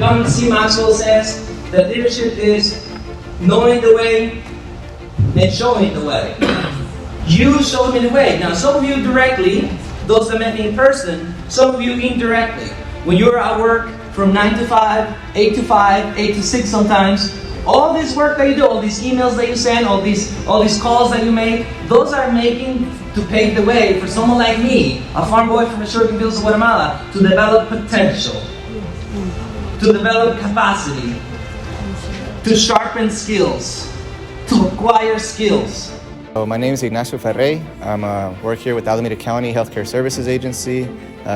John C. Maxwell says that leadership is knowing the way and showing the way. You show me the way. Now, some of you directly, those that met me in person, some of you indirectly. When you're at work from 9 to 5, 8 to 5, 8 to 6 sometimes, all this work that you do, all these emails that you send, all these calls that you make, those are making to pave the way for someone like me, a farm boy from the sugarcane fields of Guatemala, to develop potential, to develop capacity, to sharpen skills, to acquire skills. So my name is Ignacio Ferrey. I work here with Alameda County Healthcare Services Agency,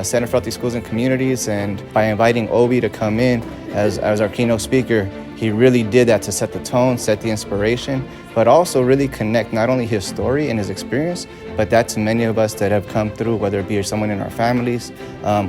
Center for Healthy Schools and Communities, and by inviting Ovi to come in as our keynote speaker, he really did that to set the tone, set the inspiration, but also really connect not only his story and his experience, but that to many of us that have come through, whether it be someone in our families,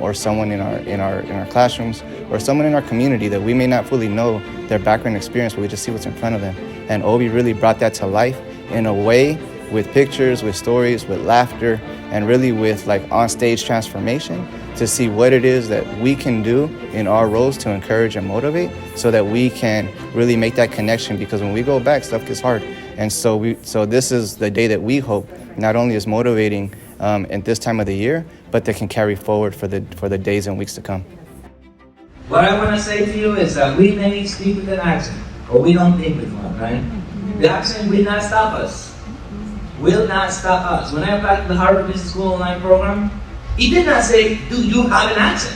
or someone in our classrooms, or someone in our community that we may not fully know their background experience, but we just see what's in front of them. And Ovi really brought that to life in a way with pictures, with stories, with laughter, and really with like on-stage transformation to see what it is that we can do in our roles to encourage and motivate so that we can really make that connection, because when we go back, stuff gets hard. And so this is the day that we hope not only is motivating at this time of the year, but that can carry forward for the days and weeks to come. What I want to say to you is that we may speak with an accent, or we don't think with one, right? The accent will not stop us. Will not stop us. When I applied to the Harvard Business School online program, it did not say, do you have an accent?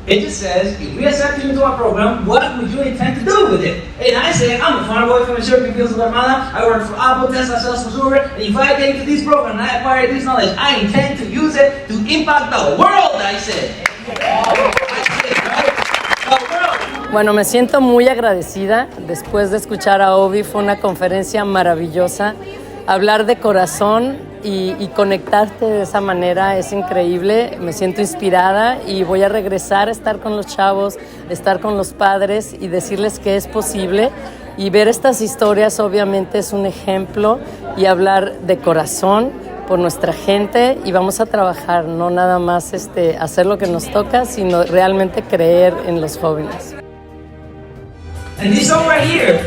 It just says, if we accept you into our program, what would you intend to do with it? And I said, I'm a farm boy from the sugarcane fields of Guatemala. I work for Apple, Tesla, Salesforce, Uber, and if I get into this program and I acquire this knowledge, I intend to use it to impact the world, I said. Bueno, me siento muy agradecida después de escuchar a Ovi. Fue una conferencia maravillosa. Hablar de corazón y conectarte de esa manera es increíble. Me siento inspirada y voy a regresar a estar con los chavos, estar con los padres y decirles que es posible. Y ver estas historias obviamente es un ejemplo, y hablar de corazón por nuestra gente, y vamos a trabajar, no nada más hacer lo que nos toca, sino realmente creer en los jóvenes. And this song right here,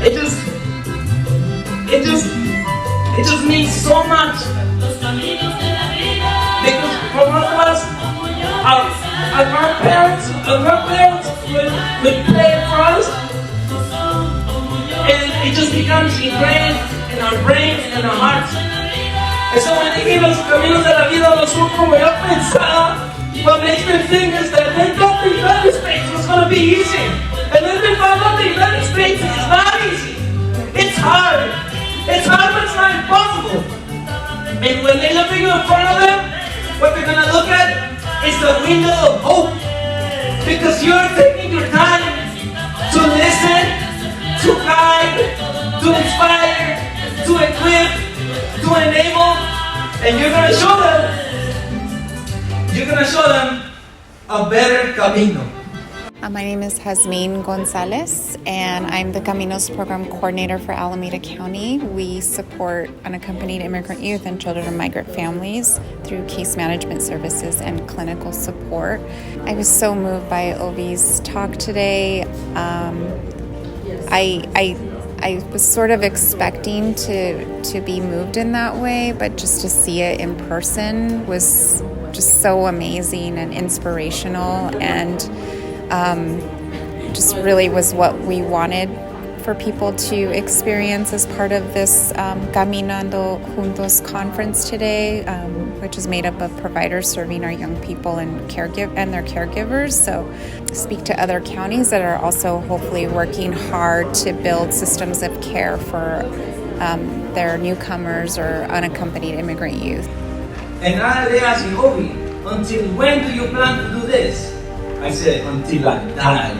it just means so much. Because for one of us, our grandparents would play it for us, and it just becomes ingrained in our brain and in our hearts. And so when they give us caminos de la vida, no son como yo pensaba. What makes me think is that they thought the United States was going to be easy. And then they found out the United States is not easy. It's hard. It's hard, but it's not impossible. And when they look in front of them, what they're going to look at is the window of hope. Because you're taking your time to listen, to guide, to inspire, to equip, to enable, and you're going to show them. You're going to show them a better camino. My name is Jasmine Gonzalez, and I'm the Caminos Program Coordinator for Alameda County. We support unaccompanied immigrant youth and children of migrant families through case management services and clinical support. I was so moved by Ovi's talk today. I was sort of expecting to be moved in that way, but just to see it in person was just so amazing and inspirational, and just really was what we wanted for people to experience as part of this Caminando Juntos conference today, which is made up of providers serving our young people and their caregivers. So speak to other counties that are also hopefully working hard to build systems of care for their newcomers or unaccompanied immigrant youth. And now they ask me, Ovi, until when do you plan to do this? I said, until I die.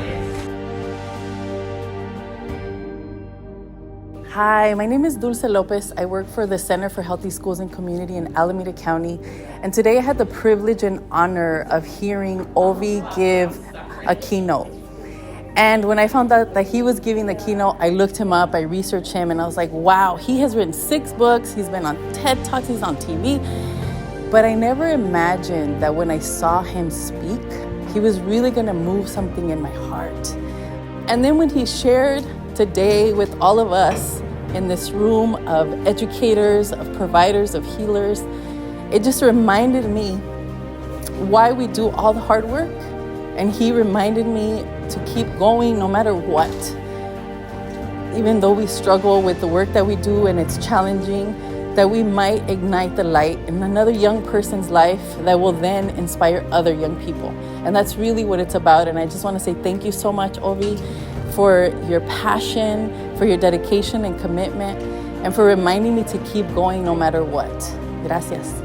Hi, my name is Dulce Lopez. I work for the Center for Healthy Schools and Community in Alameda County. And today I had the privilege and honor of hearing Ovi give a keynote. And when I found out that he was giving the keynote, I looked him up, I researched him, and I was like, wow, he has written 6 books, he's been on TED Talks, he's on TV. But I never imagined that when I saw him speak, he was really gonna move something in my heart. And then when he shared today with all of us in this room of educators, of providers, of healers, it just reminded me why we do all the hard work. And he reminded me to keep going no matter what. Even though we struggle with the work that we do and it's challenging, that we might ignite the light in another young person's life that will then inspire other young people. And that's really what it's about. And I just want to say thank you so much, Ovi, for your passion, for your dedication and commitment, and for reminding me to keep going no matter what. Gracias.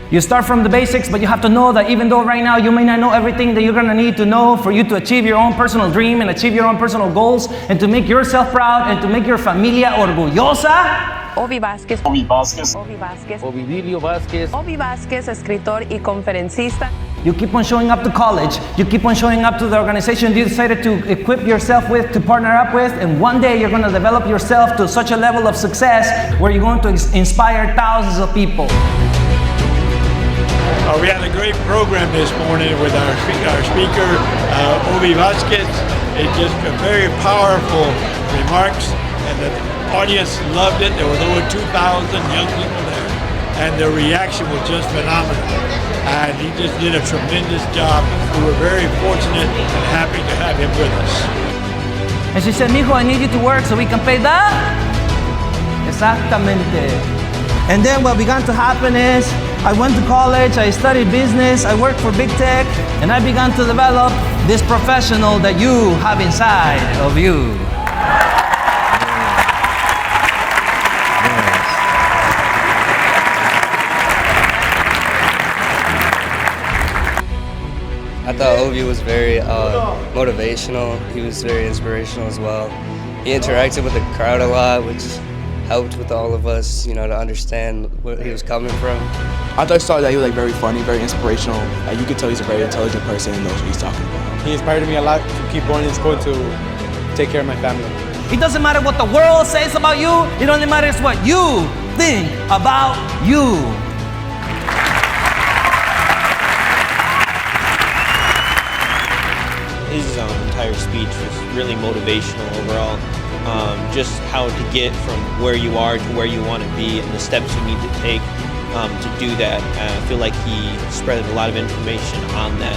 You start from the basics, but you have to know that even though right now you may not know everything that you're gonna need to know for you to achieve your own personal dream and achieve your own personal goals and to make yourself proud and to make your familia orgullosa. Ovi Vásquez. Ovi Vásquez. Ovi Vásquez. Ovi Vásquez. Ovi Vásquez, escritor y conferencista. You keep on showing up to college, you keep on showing up to the organization you decided to equip yourself with, to partner up with, and one day you're gonna develop yourself to such a level of success where you're going to inspire thousands of people. We had a great program this morning with our speaker, Ovi Vásquez. It's just very powerful remarks, and the audience loved it. There was over 2,000 young people there, and the reaction was just phenomenal. And he just did a tremendous job. We were very fortunate and happy to have him with us. And she said, mijo, I need you to work so we can pay that. Exactamente. And then what began to happen is, I went to college, I studied business, I worked for big tech, and I began to develop this professional that you have inside of you. I thought Ovi was very motivational. He was very inspirational as well. He interacted with the crowd a lot, which helped with all of us, to understand where he was coming from. I thought that he was very funny, very inspirational. You could tell he's a very intelligent person and knows what he's talking about. He inspired me a lot to keep going in school to take care of my family. It doesn't matter what the world says about you, it only matters what you think about you. His entire speech was really motivational overall. Just how to get from where you are to where you want to be and the steps you need to take to do that. I feel like he spread a lot of information on that.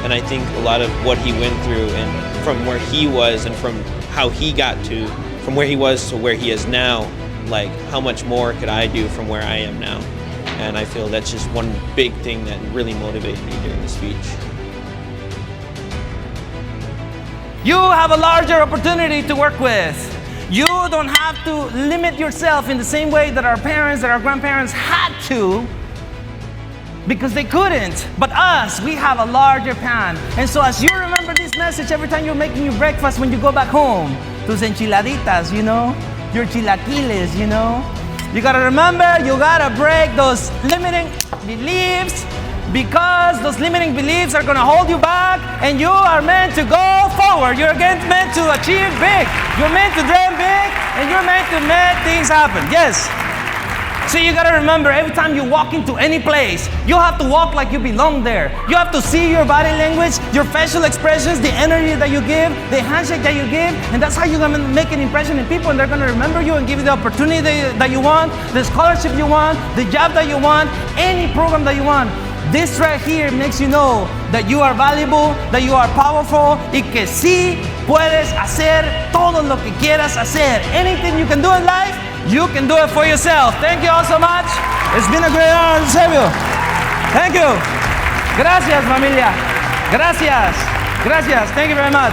And I think a lot of what he went through and from where he was and from how he got to, from where he was to where he is now, like how much more could I do from where I am now? And I feel that's just one big thing that really motivated me during the speech. You have a larger opportunity to work with. You don't have to limit yourself in the same way that our parents, that our grandparents had to, because they couldn't. But us, we have a larger pan. And so as you remember this message every time you're making your breakfast when you go back home, tus enchiladitas, your chilaquiles, you gotta remember, you gotta break those limiting beliefs, because those limiting beliefs are gonna hold you back, and you are meant to go forward. You're meant to achieve big. You're meant to dream big, and you're meant to make things happen. Yes. So you gotta remember, every time you walk into any place, you have to walk like you belong there. You have to see your body language, your facial expressions, the energy that you give, the handshake that you give, and that's how you're gonna make an impression in people, and they're gonna remember you and give you the opportunity that you want, the scholarship you want, the job that you want, any program that you want. This right here makes you know that you are valuable, that you are powerful, y que sí puedes hacer todo lo que quieras hacer. Anything you can do in life, you can do it for yourself. Thank you all so much. It's been a great honor to serve you. Thank you. Gracias, familia. Gracias. Gracias. Thank you very much.